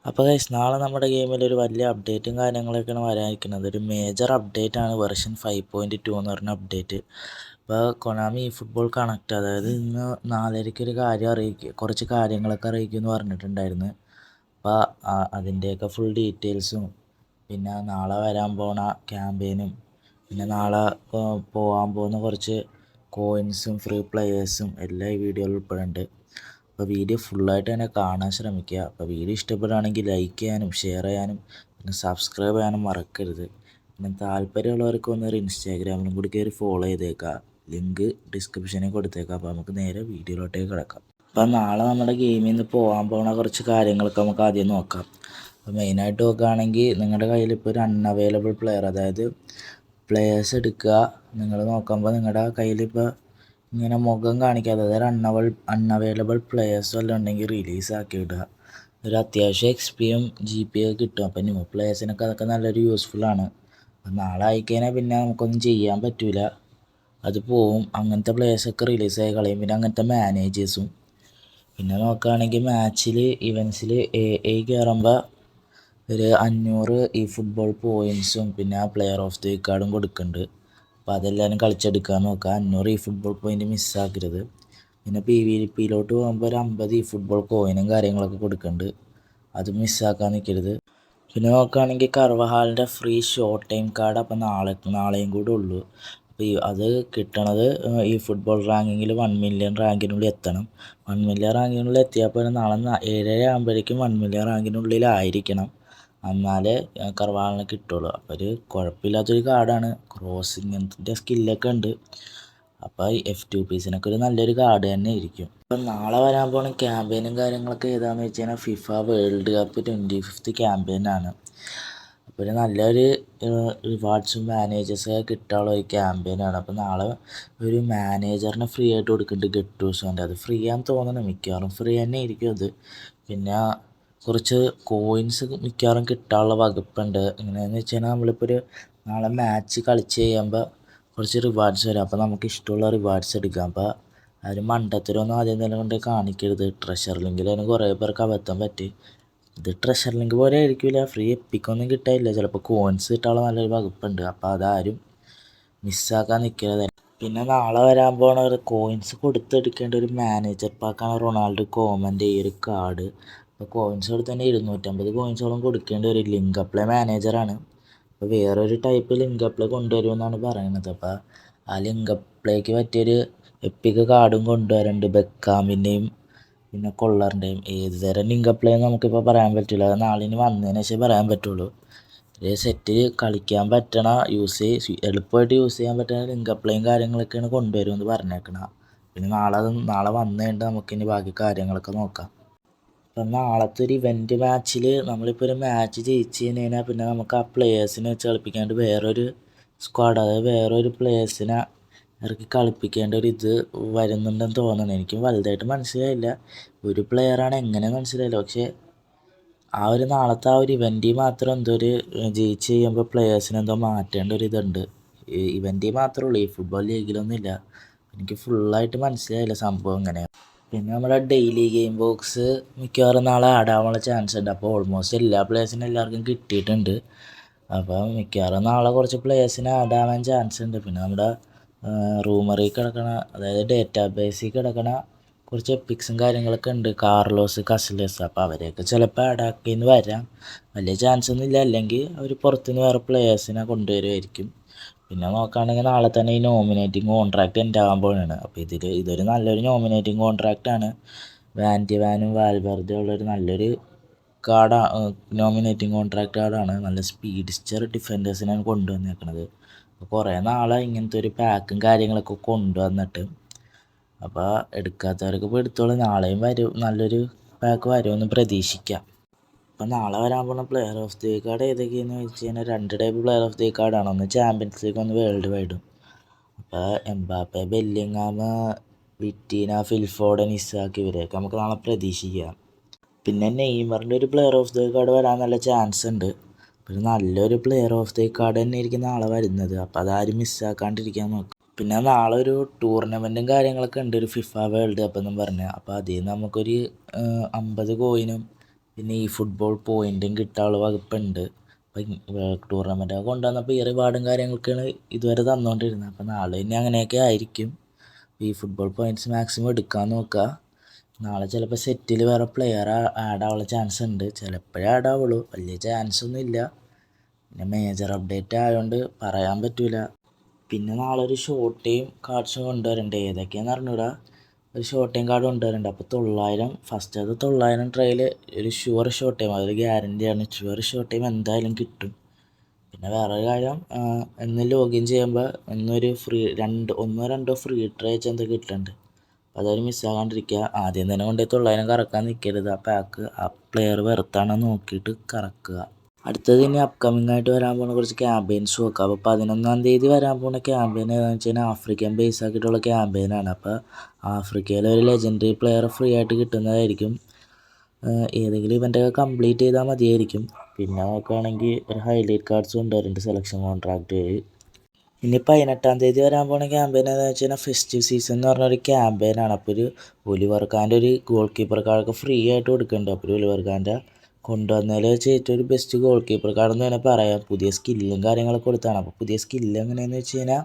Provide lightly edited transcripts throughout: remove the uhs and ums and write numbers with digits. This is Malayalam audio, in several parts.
അപ്പോൾ ഗൈസ് നാളെ നമ്മുടെ ഗെയിമിൽ ഒരു വലിയ അപ്ഡേറ്റും കാര്യങ്ങളൊക്കെയാണ് വരാനിരിക്കുന്നത്. ഒരു മേജർ അപ്ഡേറ്റ് ആണ് വെർഷൻ 5.2 എന്ന് പറഞ്ഞ അപ്ഡേറ്റ്. അപ്പോൾ കൊനാമി ഈ ഫുട്ബോൾ കണക്ട്, അതായത് ഇന്ന് 4:30 ഒരു കാര്യം അറിയിക്കുക, കുറച്ച് കാര്യങ്ങളൊക്കെ അറിയിക്കുമെന്ന് പറഞ്ഞിട്ടുണ്ടായിരുന്നു. അപ്പോൾ അതിൻ്റെയൊക്കെ ഫുൾ ഡീറ്റെയിൽസും പിന്നെ നാളെ വരാൻ പോണ ക്യാമ്പയിനും പിന്നെ നാളെ പോകാൻ പോകുന്ന കുറച്ച് കോയിൻസും ഫ്രീ പ്ലെയേഴ്സും എല്ലാം ഈ വീഡിയോയിൽ ഉൾപ്പെടുന്നുണ്ട്. അപ്പോൾ വീഡിയോ ഫുള്ളായിട്ട് തന്നെ കാണാൻ ശ്രമിക്കുക. അപ്പോൾ വീഡിയോ ഇഷ്ടപ്പെടുകയാണെങ്കിൽ ലൈക്ക് ചെയ്യാനും ഷെയർ ചെയ്യാനും പിന്നെ സബ്സ്ക്രൈബ് ചെയ്യാനും മറക്കരുത്. പിന്നെ താല്പര്യമുള്ളവർക്ക് ഒന്നൊരു ഇൻസ്റ്റാഗ്രാമിലും കൂടി കയറി ഫോളോ ചെയ്തേക്കാം. ലിങ്ക് ഡിസ്ക്രിപ്ഷനിൽ കൊടുത്തേക്കാം. അപ്പോൾ നമുക്ക് നേരെ വീഡിയോയിലോട്ടേക്ക് കിടക്കാം. അപ്പോൾ നാളെ നമ്മുടെ ഗെയിമിൽ നിന്ന് പോകാൻ പോകുന്ന കുറച്ച് കാര്യങ്ങളൊക്കെ നമുക്ക് ആദ്യം നോക്കാം. അപ്പോൾ മെയിനായിട്ട് നോക്കുകയാണെങ്കിൽ നിങ്ങളുടെ കയ്യിൽ ഇപ്പോൾ ഒരു അൺഅവൈലബിൾ പ്ലെയർ, അതായത് പ്ലെയേഴ്സ് എടുക്കുക. നിങ്ങൾ നോക്കുമ്പോൾ നിങ്ങളുടെ കയ്യിലിപ്പോൾ ഇങ്ങനെ മുഖം കാണിക്കാതെ, അതായത് അൺഅവൈലബിൾ പ്ലെയേഴ്സ് വല്ലതും ഉണ്ടെങ്കിൽ റിലീസാക്കി ഇടുക. ഒരു അത്യാവശ്യം XPയും GPയും കിട്ടും. അപ്പോൾ ന്യൂ പ്ലെയേഴ്സിനൊക്കെ അതൊക്കെ നല്ലൊരു യൂസ്ഫുള്ളാണ്. അപ്പം നാളെ ആയിക്കഴിഞ്ഞാൽ പിന്നെ നമുക്കൊന്നും ചെയ്യാൻ പറ്റില്ല, അത് പോവും. അങ്ങനത്തെ പ്ലെയേഴ്സൊക്കെ റിലീസായി കളയും. പിന്നെ അങ്ങനത്തെ മാനേജേഴ്സും. പിന്നെ നോക്കുകയാണെങ്കിൽ മാച്ചിൽ ഇവൻസിൽ A കയറുമ്പോൾ ഒരു 500 ഈ ഫുട്ബോൾ പോയിൻസും പിന്നെ ആ പ്ലെയർ ഓഫ് ദി വീക്ക് കാർഡും കൊടുക്കുന്നുണ്ട്. അപ്പോൾ അതെല്ലാവരും കളിച്ചെടുക്കാൻ നോക്കുക. 500 ഈ ഫുട്ബോൾ പോയിൻ്റ് മിസ്സാക്കരുത്. പിന്നെ PvPയിലോട്ട് പോകുമ്പോൾ ഒരു 50 ഈ ഫുട്ബോൾ കോയിനും കാര്യങ്ങളൊക്കെ കൊടുക്കുന്നുണ്ട്, അത് മിസ്സാക്കാൻ നിൽക്കരുത്. പിന്നെ നോക്കുകയാണെങ്കിൽ കർവഹാലിൻ്റെ ഫ്രീ ഷോർട്ട് ടൈം കാർഡ് അപ്പോൾ നാളെയും കൂടെ ഉള്ളൂ. അപ്പോൾ അത് കിട്ടണത് ഈ ഫുട്ബോൾ റാങ്കിങ്ങിൽ 1 മില്യൺ റാങ്കിനുള്ളിൽ എത്തണം. 1 മില്യൺ റാങ്കിനുള്ളിൽ എത്തിയപ്പോൾ നാളെ 7:30 ആകുമ്പോഴേക്കും 1 മില്യൺ റാങ്കിനുള്ളിലായിരിക്കണം, എന്നാലേ കർവാളിന് കിട്ടുള്ളൂ. അപ്പോൾ ഒരു കുഴപ്പമില്ലാത്തൊരു കാർഡാണ്. ക്രോസിങ്ങിൻ്റെ സ്കില്ലൊക്കെ ഉണ്ട്. അപ്പോൾ F2Pസിനൊക്കെ ഒരു നല്ലൊരു കാർഡ് തന്നെ ആയിരിക്കും. അപ്പം നാളെ വരാൻ പോകുന്ന ക്യാമ്പയിനും കാര്യങ്ങളൊക്കെ ഏതാണെന്ന് വെച്ച് കഴിഞ്ഞാൽ FIFA വേൾഡ് കപ്പ് 25th ക്യാമ്പയിനാണ്. അപ്പോൾ ഒരു നല്ലൊരു റിവാർഡ്സും മാനേജേഴ്സൊക്കെ കിട്ടാനുള്ള ഒരു ക്യാമ്പയിനാണ്. അപ്പോൾ നാളെ ഒരു മാനേജറിനെ ഫ്രീ ആയിട്ട് കൊടുക്കുന്നുണ്ട്, ഗട്ടൂസോൻ്റെ. അത് ഫ്രീ ആണെന്ന് തോന്നുന്നു, മിക്കവാറും ഫ്രീ തന്നെ ആയിരിക്കും അത്. പിന്നെ കുറച്ച് കോയിൻസ് മിക്കവാറും കിട്ടാനുള്ള വകുപ്പുണ്ട്. എങ്ങനെയാണെന്ന് വെച്ച് കഴിഞ്ഞാൽ നമ്മളിപ്പോൾ ഒരു നാളെ മാച്ച് കളിച്ച് കഴിയുമ്പോൾ കുറച്ച് റിവാർഡ്സ് വരും. അപ്പോൾ നമുക്ക് ഇഷ്ടമുള്ള റിവാർഡ്സ് എടുക്കാം. അപ്പോൾ ആരും മണ്ടത്തരമൊന്നും ആദ്യം തന്നെ കൊണ്ട് കാണിക്കരുത്. ട്രഷർ ലിങ്കിലാണ് കുറേ പേർക്ക് അബദ്ധം പറ്റി. ഇത് ട്രഷർ ലിങ്ക് പോലെ ആയിരിക്കില്ല, ഫ്രീ എപ്പിക്കൊന്നും കിട്ടാനില്ല. ചിലപ്പോൾ കോയിൻസ് കിട്ടാനുള്ള നല്ലൊരു വകുപ്പുണ്ട്. അപ്പോൾ അതാരും മിസ്സാക്കാൻ നിൽക്കരുത്. പിന്നെ നാളെ വരാൻ പോണ ഒരു കോയിൻസ് കൊടുത്തെടുക്കേണ്ട ഒരു മാനേജർ പാക്കാണ് റൊണാൾഡോ കോമൻ്റെ ഈ ഒരു കാർഡ്. അപ്പോൾ കോയിൻസ് കൊടുത്ത് തന്നെ 250 കോയിൻസോളം കൊടുക്കേണ്ട ഒരു ലിങ്ക് അപ്ലൈ മാനേജറാണ്. അപ്പോൾ വേറൊരു ടൈപ്പ് ലിങ്ക് അപ്ലൈ കൊണ്ടുവരുമെന്നാണ് പറയുന്നത്. അപ്പോൾ ആ ലിങ്ക് അപ്ലൈക്ക് പറ്റിയൊരു എപ്പിക് കാർഡും കൊണ്ടുവരുന്നുണ്ട്, ബെക്കാമിൻ്റെയും പിന്നെ കൊള്ളറിൻ്റെയും. ഏത് തരം ലിങ്ക് അപ്ലൈ എന്ന് നമുക്കിപ്പോൾ പറയാൻ പറ്റില്ല, അത് നാളെ ഇനി വന്നതിന് ശേഷം പറയാൻ പറ്റുള്ളൂ. സെറ്റ് കളിക്കാൻ പറ്റണ എളുപ്പമായിട്ട് യൂസ് ചെയ്യാൻ പറ്റുന്ന ലിങ്ക് അപ്ലൈയും കാര്യങ്ങളൊക്കെയാണ് കൊണ്ടുവരുമെന്ന് പറഞ്ഞേക്കണം. പിന്നെ നാളെ വന്നു കഴിഞ്ഞിട്ട് നമുക്കിനി ബാക്കി കാര്യങ്ങളൊക്കെ നോക്കാം. അപ്പം നാളത്തെ ഒരു ഇവൻറ്റ് മാച്ചിൽ നമ്മളിപ്പോൾ ഒരു മാച്ച് ജയിച്ച് കഴിഞ്ഞാൽ പിന്നെ നമുക്ക് ആ പ്ലെയേഴ്സിനെ വെച്ച് കളിപ്പിക്കാണ്ട് വേറൊരു സ്ക്വാഡ്, അതായത് വേറൊരു പ്ലെയേഴ്സിനെ ഇറക്കി കളിപ്പിക്കേണ്ട ഒരു ഇത് വരുന്നുണ്ടെന്ന് തോന്നുന്നു. എനിക്ക് വലുതായിട്ട് മനസ്സിലായില്ല, ഒരു പ്ലെയറാണ് എങ്ങനെ മനസ്സിലായില്ല. പക്ഷേ ആ ഒരു നാളത്തെ ആ ഒരു ഇവൻറ്റിൽ മാത്രം എന്തോ ഒരു ജയിച്ച് കഴിയുമ്പോൾ പ്ലെയേഴ്സിന് എന്തോ മാറ്റേണ്ട ഒരു ഇതുണ്ട്. ഇവൻറ്റിൽ മാത്രമേ ഉള്ളൂ, ഈ ഫുട്ബോൾ ലീഗിലൊന്നും ഇല്ല. എനിക്ക് ഫുള്ളായിട്ട് മനസ്സിലായില്ല സംഭവം എങ്ങനെയാണ്. പിന്നെ നമ്മുടെ ഡെയിലി ഗെയിം ബോക്സ് മിക്കവാറും നാളെ ആഡ് ആവാനുള്ള ചാൻസ് ഉണ്ട്. അപ്പോൾ ഓൾമോസ്റ്റ് എല്ലാ പ്ലേയേഴ്സിനും എല്ലാവർക്കും കിട്ടിയിട്ടുണ്ട്. അപ്പോൾ മിക്കവാറും നാളെ കുറച്ച് പ്ലേയേഴ്സിന് ആഡ് ആവാൻ ചാൻസ് ഉണ്ട്. പിന്നെ നമ്മുടെ റൂമറിൽ കിടക്കണ, അതായത് ഡേറ്റാ ബേസിൽ കിടക്കണ കുറച്ച് എപ്പിക്സും കാര്യങ്ങളൊക്കെ ഉണ്ട്, കാർലോസ്, കസിലസ്. അപ്പോൾ അവരെയൊക്കെ ചിലപ്പോൾ ആഡ് ആക്കിയെന്ന് വരാം, വലിയ ചാൻസ് ഒന്നും ഇല്ല. അല്ലെങ്കിൽ അവർ പുറത്തുനിന്ന് വേറെ പ്ലേയേഴ്സിനെ കൊണ്ടുവരുമായിരിക്കും. പിന്നെ നോക്കുകയാണെങ്കിൽ നാളെ തന്നെ ഈ നോമിനേറ്റിംഗ് കോൺട്രാക്റ്റ് എൻ്റെ ആകാൻ പോകുകയാണ്. അപ്പോൾ ഇതൊരു നല്ലൊരു നോമിനേറ്റിംഗ് കോൺട്രാക്റ്റാണ്. വാനും വാൽവെർദെ ഉള്ളൊരു നല്ലൊരു നോമിനേറ്റിംഗ് കോൺട്രാക്റ്റ് കാർഡാണ്. നല്ല സ്പീഡിസ്റ്റർ ഡിഫൻഡേഴ്സിനാണ് കൊണ്ടുവന്നേക്കണത്. അപ്പോൾ കുറേ നാളെ ഇങ്ങനത്തെ ഒരു പാക്കും കാര്യങ്ങളൊക്കെ കൊണ്ടുവന്നിട്ട്. അപ്പോൾ എടുക്കാത്തവരൊക്കെ ഇപ്പോൾ എടുത്തോളൂ, നാളെയും വരും, നല്ലൊരു പാക്ക് വരുമെന്ന് പ്രതീക്ഷിക്കാം. അപ്പോൾ നാളെ വരാൻ പോകുന്ന പ്ലെയർ ഓഫ് ദി കാർഡ് ഏതൊക്കെയാണെന്ന് വെച്ച് കഴിഞ്ഞാൽ 2 ടൈപ്പ് പ്ലെയർ ഓഫ് ദി കാർഡാണ്. ഒന്ന് ചാമ്പ്യൻസ് ലീഗ്, ഒന്ന് വേൾഡ് വൈഡും. അപ്പോൾ എംബാപ്പെ, ബെല്ലിങ്ങാം, വിറ്റീന, ഫിൽഫോഡൻ, ഇസാക്ക് ഇവരെയൊക്കെ നമുക്ക് നാളെ പ്രതീക്ഷിക്കാം. പിന്നെ നെയ്മറിൻ്റെ ഒരു പ്ലെയർ ഓഫ് ദി കാർഡ് വരാൻ നല്ല ചാൻസ് ഉണ്ട്. പിന്നെ നല്ലൊരു പ്ലെയർ ഓഫ് ദി കാർഡ് തന്നെ ആയിരിക്കും നാളെ വരുന്നത്. അപ്പോൾ അതാരും മിസ്സാക്കാണ്ടിരിക്കാൻ നോക്കും. പിന്നെ നാളെ ഒരു ടൂർണമെൻറ്റും കാര്യങ്ങളൊക്കെ ഉണ്ട്, ഒരു FIFA വേൾഡ് കപ്പ് എന്നും പറഞ്ഞാൽ. അപ്പോൾ അതിൽ നിന്ന് നമുക്കൊരു 50 കോയിനും പിന്നെ ഈ ഫുട്ബോൾ പോയിൻറ്റും കിട്ടാനുള്ള വകുപ്പുണ്ട്. അപ്പം ടൂർണമെൻറ്റൊക്കെ കൊണ്ടുവന്നപ്പോൾ ഈ റിവാർഡും കാര്യങ്ങളൊക്കെയാണ് ഇതുവരെ തന്നുകൊണ്ടിരുന്നത്. അപ്പോൾ നാളെ ഇനി അങ്ങനെയൊക്കെ ആയിരിക്കും. ഈ ഫുട്ബോൾ പോയിൻറ്റ്സ് മാക്സിമം എടുക്കാൻ നോക്കുക. നാളെ ചിലപ്പോൾ സെറ്റിൽ വേറെ പ്ലെയർ ആഡ് ആവാനുള്ള ചാൻസ് ഉണ്ട്. ചിലപ്പോഴേ ആഡ് ആവുള്ളൂ, വലിയ ചാൻസ് ഒന്നും ഇല്ല. പിന്നെ മേജർ അപ്ഡേറ്റ് ആയതുകൊണ്ട് പറയാൻ പറ്റില്ല. പിന്നെ നാളെ ഒരു ഷോർട്ട് ടൈം കാർഡ്സ് കൊണ്ടുവരണ്ടേ, ഏതൊക്കെയാണെന്ന് അറിഞ്ഞൂടാ. ഒരു ഷോർട്ട് ടൈം കാർഡ് കൊണ്ടുവരണ്ട. അപ്പോൾ 900 ഫസ്റ്റത്തെ 900 ട്രയൽ ഒരു ഷുവർ ഷോർട്ട് ടൈം, അതൊരു ഗ്യാരണ്ടിയാണ്. ഷുവർ ഷോർട്ട് ടൈം എന്തായാലും കിട്ടും. പിന്നെ വേറൊരു കാര്യം, എന്ന് ലോഗിൻ ചെയ്യുമ്പോൾ എന്നൊരു ഒന്നോ രണ്ടോ ഫ്രീ ട്രൈ വെച്ച് എന്തൊക്കെ കിട്ടുന്നുണ്ട്. അപ്പോൾ അതൊരു മിസ്സാകാണ്ടിരിക്കുക. ആദ്യം തന്നെ കൊണ്ടുപോയി 900 കറക്കാൻ നിൽക്കരുത്. ആ പാക്ക് ആ പ്ലെയർ വെറുത്താണെന്ന് നോക്കിയിട്ട് കറക്കുക. അടുത്തത് ഇനി അപ്കമിങ് ആയിട്ട് വരാൻ പോകുന്ന കുറച്ച് ക്യാമ്പയിൻസ് നോക്കാം. അപ്പോൾ 11-ാം തീയതി വരാൻ പോകുന്ന ക്യാമ്പയിൻ ഏതാണെന്ന് വെച്ച് കഴിഞ്ഞാൽ ആഫ്രിക്കൻ ബേസ് ആക്കിയിട്ടുള്ള ക്യാമ്പയിനാണ്. അപ്പോൾ ആഫ്രിക്കയിലെ ഒരു ലെജൻഡറി പ്ലെയർ ഫ്രീ ആയിട്ട് കിട്ടുന്നതായിരിക്കും. ഏതെങ്കിലും ഇവൻ്റെയൊക്കെ കംപ്ലീറ്റ് ചെയ്താൽ മതിയായിരിക്കും. പിന്നെ നോക്കുകയാണെങ്കിൽ ഒരു ഹൈലൈറ്റ് കാർഡ്സ് കൊണ്ടുവരുന്നുണ്ട് സെലക്ഷൻ കോൺട്രാക്റ്റ് വഴി. ഇനി 18-ാം തീയതി വരാൻ പോകുന്ന ക്യാമ്പയിൻ ഏതാണെന്ന് വെച്ച് കഴിഞ്ഞാൽ ഫെസ്റ്റീവ് സീസൺ എന്ന് പറഞ്ഞൊരു ക്യാമ്പയിനാണ്. അപ്പോൾ ഒരു ഒലിവർ കാൻ്റെ ഒരു ഗോൾ കീപ്പർ കാർഡൊക്കെ ഫ്രീ ആയിട്ട് കൊടുക്കുന്നുണ്ട്. അപ്പോൾ ഒരു ഒലിവർ കാൻ്റെ കൊണ്ടുവന്നതിൽ വെച്ച് ഏറ്റവും ഒരു ബെസ്റ്റ് ഗോൾ കീപ്പർ കാർഡെന്ന് തന്നെ പറയാം. പുതിയ സ്കില്ലും കാര്യങ്ങളൊക്കെ കൊടുത്താണ്. അപ്പോൾ പുതിയ സ്കില്ല് എങ്ങനെയാണെന്ന് വെച്ച് കഴിഞ്ഞാൽ,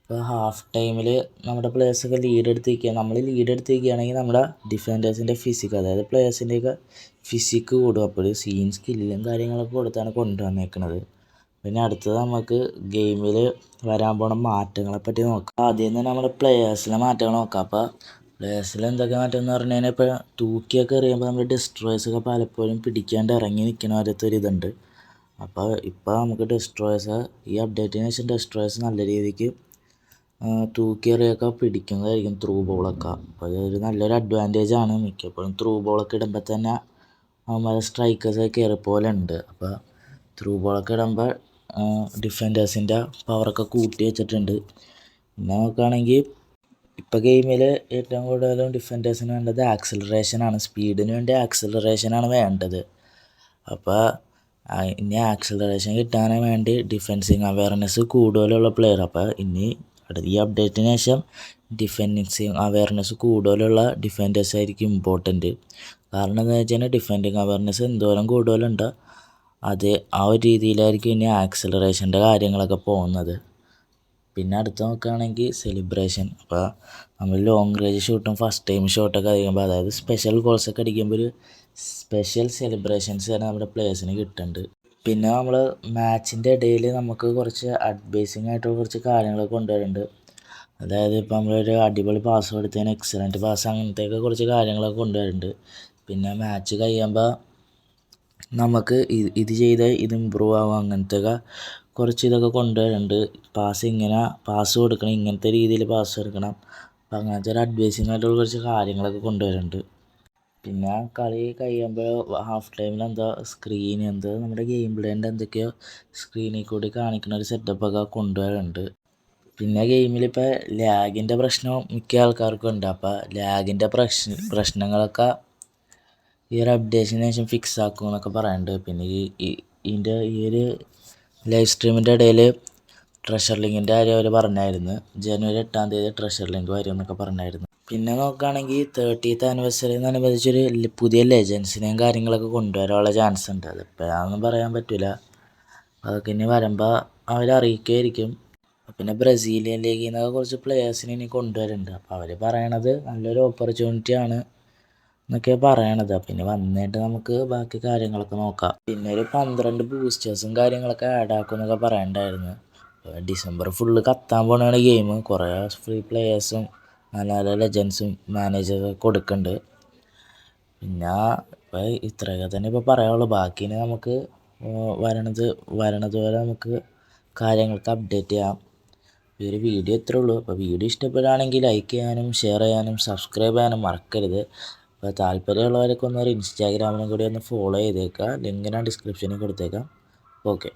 ഇപ്പോൾ ഹാഫ് ടൈമിൽ നമ്മുടെ പ്ലേയേഴ്സൊക്കെ ലീഡ് എടുത്തിരിക്കുക, നമ്മൾ ലീഡ് എടുത്തിരിക്കുകയാണെങ്കിൽ നമ്മുടെ ഡിഫൻഡേഴ്സിൻ്റെ ഫിസിക്ക്, അതായത് പ്ലേയേഴ്സിൻ്റെയൊക്കെ ഫിസിക്ക് കൂടും. അപ്പോൾ സീൻ സ്കില്ലും കാര്യങ്ങളൊക്കെ കൊടുത്താണ് കൊണ്ടുവന്നേക്കുന്നത്. പിന്നെ അടുത്തത് നമുക്ക് ഗെയിമിൽ വരാൻ പോണ മാറ്റങ്ങളെ പറ്റി നോക്കാം. ആദ്യം തന്നെ നമ്മുടെ പ്ലേയേഴ്സിലെ മാറ്റങ്ങൾ നോക്കാം. അപ്പോൾ പ്ലേയേഴ്സിൽ എന്തൊക്കെ മാറ്റം എന്ന് പറഞ്ഞു കഴിഞ്ഞാൽ, ഇപ്പോൾ തൂക്കിയൊക്കെ എറിയുമ്പോൾ നമ്മുടെ ഡിസ്ട്രോയേഴ്സൊക്കെ പലപ്പോഴും പിടിക്കാണ്ട് ഇറങ്ങി നിൽക്കുന്ന പോലത്തെ ഒരു ഇതുണ്ട്. അപ്പോൾ ഇപ്പോൾ നമുക്ക് ഡിസ്ട്രോയേഴ്സ് ഈ അപ്ഡേറ്റിന് ശേഷം ഡിസ്ട്രോയേഴ്സ് നല്ല രീതിക്ക് തൂക്കി എറിയൊക്കെ പിടിക്കുന്നതായിരിക്കും, ത്രൂ ബോളൊക്കെ. അപ്പോൾ അതൊരു നല്ലൊരു അഡ്വാൻറ്റേജ് ആണ്. മിക്കപ്പോഴും ത്രൂ ബോളൊക്കെ ഇടുമ്പോൾ തന്നെ അവന്മാരെ സ്ട്രൈക്കേഴ്സൊക്കെ കയറി പോലെ ഉണ്ട്. അപ്പോൾ ത്രൂ ബോളൊക്കെ ഇടുമ്പോൾ ഡിഫൻഡേഴ്സിൻ്റെ പവറൊക്കെ കൂട്ടി വെച്ചിട്ടുണ്ട്. പിന്നെ നോക്കുകയാണെങ്കിൽ ഇപ്പോൾ ഗെയിമിൽ ഏറ്റവും കൂടുതലും ഡിഫൻഡേഴ്സിന് വേണ്ടത് ആക്സിലറേഷനാണ്. സ്പീഡിന് വേണ്ടി ആക്സിലറേഷനാണ് വേണ്ടത്. അപ്പോൾ ഇനി ആക്സിലറേഷൻ കിട്ടാൻ വേണ്ടി ഡിഫെൻസിങ് അവയർനെസ് കൂടുതലുള്ള പ്ലെയർ. അപ്പോൾ ഇനി ഈ അപ്ഡേറ്റിന് ശേഷം ഡിഫെൻസിങ് അവയർനെസ് കൂടുതലുള്ള ഡിഫൻഡേഴ്സ് ആയിരിക്കും ഇമ്പോർട്ടൻറ്റ്. കാരണം എന്താണെന്ന് വെച്ച് കഴിഞ്ഞാൽ ഡിഫെൻഡിങ് അവയർനെസ് എന്തോരം കൂടുതലുണ്ടോ അത് ആ ഒരു രീതിയിലായിരിക്കും ഇനി ആക്സിലറേഷൻ്റെ കാര്യങ്ങളൊക്കെ പോകുന്നത്. പിന്നെ അടുത്ത് നോക്കുകയാണെങ്കിൽ സെലിബ്രേഷൻ. അപ്പോൾ നമ്മൾ ലോങ് റേഞ്ച് ഷൂട്ടും ഫസ്റ്റ് ടൈം ഷോട്ടൊക്കെ അടിക്കുമ്പോൾ, അതായത് സ്പെഷ്യൽ ഗോൾസൊക്കെ അടിക്കുമ്പോൾ ഒരു സ്പെഷ്യൽ സെലിബ്രേഷൻസ് തന്നെ നമ്മുടെ പ്ലേയേഴ്സിന് കിട്ടുന്നുണ്ട്. പിന്നെ നമ്മൾ മാച്ചിൻ്റെ ഇടയിൽ നമുക്ക് കുറച്ച് അഡ്വൈസിങ് ആയിട്ടുള്ള കുറച്ച് കാര്യങ്ങളൊക്കെ കൊണ്ടുവരുന്നുണ്ട്. അതായത് ഇപ്പോൾ നമ്മളൊരു അടിപൊളി പാസ് കൊടുത്തതിന് എക്സലൻറ്റ് പാസ്, അങ്ങനത്തെയൊക്കെ കുറച്ച് കാര്യങ്ങളൊക്കെ കൊണ്ടുവരുന്നുണ്ട്. പിന്നെ മാച്ച് കഴിയുമ്പോൾ നമുക്ക് ഇത് ചെയ്ത് ഇത് ഇമ്പ്രൂവ് ആവും, അങ്ങനത്തെയൊക്കെ കുറച്ച് ഇതൊക്കെ കൊണ്ടുവരുന്നുണ്ട്. പാസ് കൊടുക്കണം, ഇങ്ങനത്തെ രീതിയിൽ പാസ് എടുക്കണം. അപ്പോൾ അങ്ങനത്തെ ഒരു അഡ്വൈസിങ് ആയിട്ടുള്ള കുറച്ച് കാര്യങ്ങളൊക്കെ കൊണ്ടുവരുന്നുണ്ട്. പിന്നെ കളി കഴിയുമ്പോൾ ഹാഫ് ടൈമിൽ നമ്മുടെ ഗെയിം പ്ലേൻ്റെ എന്തൊക്കെയോ സ്ക്രീനിൽ കൂടി കാണിക്കുന്ന ഒരു സെറ്റപ്പൊക്കെ കൊണ്ടുവരുന്നുണ്ട്. പിന്നെ ഗെയിമിലിപ്പോൾ ലാഗിൻ്റെ പ്രശ്നം മിക്ക ആൾക്കാർക്കും ഉണ്ട്. അപ്പോൾ ലാഗിൻ്റെ പ്രശ്നങ്ങളൊക്കെ ഈ ഒരു അപ്ഡേഷന് ശേഷം ഫിക്സ് ആക്കും എന്നൊക്കെ പറയുന്നുണ്ട്. പിന്നെ ഈ ഒരു ലൈവ് സ്ട്രീമിൻ്റെ ഇടയിൽ ട്രഷർ ലിങ്കിൻ്റെ കാര്യം അവർ പറഞ്ഞായിരുന്നു. ജനുവരി 8-ാം തീയതി ട്രഷർ ലിങ്ക് വരും എന്നൊക്കെ പറഞ്ഞായിരുന്നു. പിന്നെ നോക്കുകയാണെങ്കിൽ 30th ആനിവേഴ്സറിന്നനുബന്ധിച്ചൊരു പുതിയ ലെജൻസിനെയും കാര്യങ്ങളൊക്കെ കൊണ്ടുവരാനുള്ള ചാൻസ് ഉണ്ട്. അതെപ്പോഴാണെന്നും പറയാൻ പറ്റില്ല. അതൊക്കെ ഇനി വരുമ്പോൾ അവരറിയിക്കുമായിരിക്കും. പിന്നെ ബ്രസീലിയൻ ലീഗിൽ നിന്നൊക്കെ കുറച്ച് പ്ലെയേഴ്സിനെ ഇനി കൊണ്ടുവരുന്നുണ്ട്. അപ്പോൾ അവർ പറയണത് നല്ലൊരു ഓപ്പർച്യൂണിറ്റി ആണ് എന്നൊക്കെ പറയണത്. പിന്നെ വന്നിട്ട് നമുക്ക് ബാക്കി കാര്യങ്ങളൊക്കെ നോക്കാം. പിന്നെ ഒരു 12 ബൂസ്റ്റേഴ്സും കാര്യങ്ങളൊക്കെ ആഡ് ആക്കും എന്നൊക്കെ പറയണ്ടായിരുന്നു. ഡിസംബർ ഫുള്ള് കത്താൻ പോകണ ഗെയിം. കുറേ ഫ്രീ പ്ലെയേഴ്സും നല്ല നല്ല ലെജൻസും മാനേജറൊക്കെ കൊടുക്കുന്നുണ്ട്. പിന്നെ ഇപ്പോൾ ഇത്രയൊക്കെ തന്നെ ഇപ്പോൾ പറയാനുള്ളൂ. ബാക്കിന് നമുക്ക് വരണത് വരെ നമുക്ക് കാര്യങ്ങൾക്ക് അപ്ഡേറ്റ് ചെയ്യാം. ഈ ഒരു വീഡിയോ ഇത്രേ ഉള്ളൂ. അപ്പോൾ വീഡിയോ ഇഷ്ടപ്പെടുകയാണെങ്കിൽ ലൈക്ക് ചെയ്യാനും ഷെയർ ചെയ്യാനും സബ്സ്ക്രൈബ് ചെയ്യാനും മറക്കരുത്. അപ്പോൾ താല്പര്യമുള്ളവരൊക്കെ ഒരു ഇൻസ്റ്റാഗ്രാമിലും കൂടി ഒന്ന് ഫോളോ ചെയ്തേക്കുക. ലിങ്ക് ഞാൻ ഡിസ്ക്രിപ്ഷനിൽ കൊടുത്തേക്കാം. ഓക്കെ.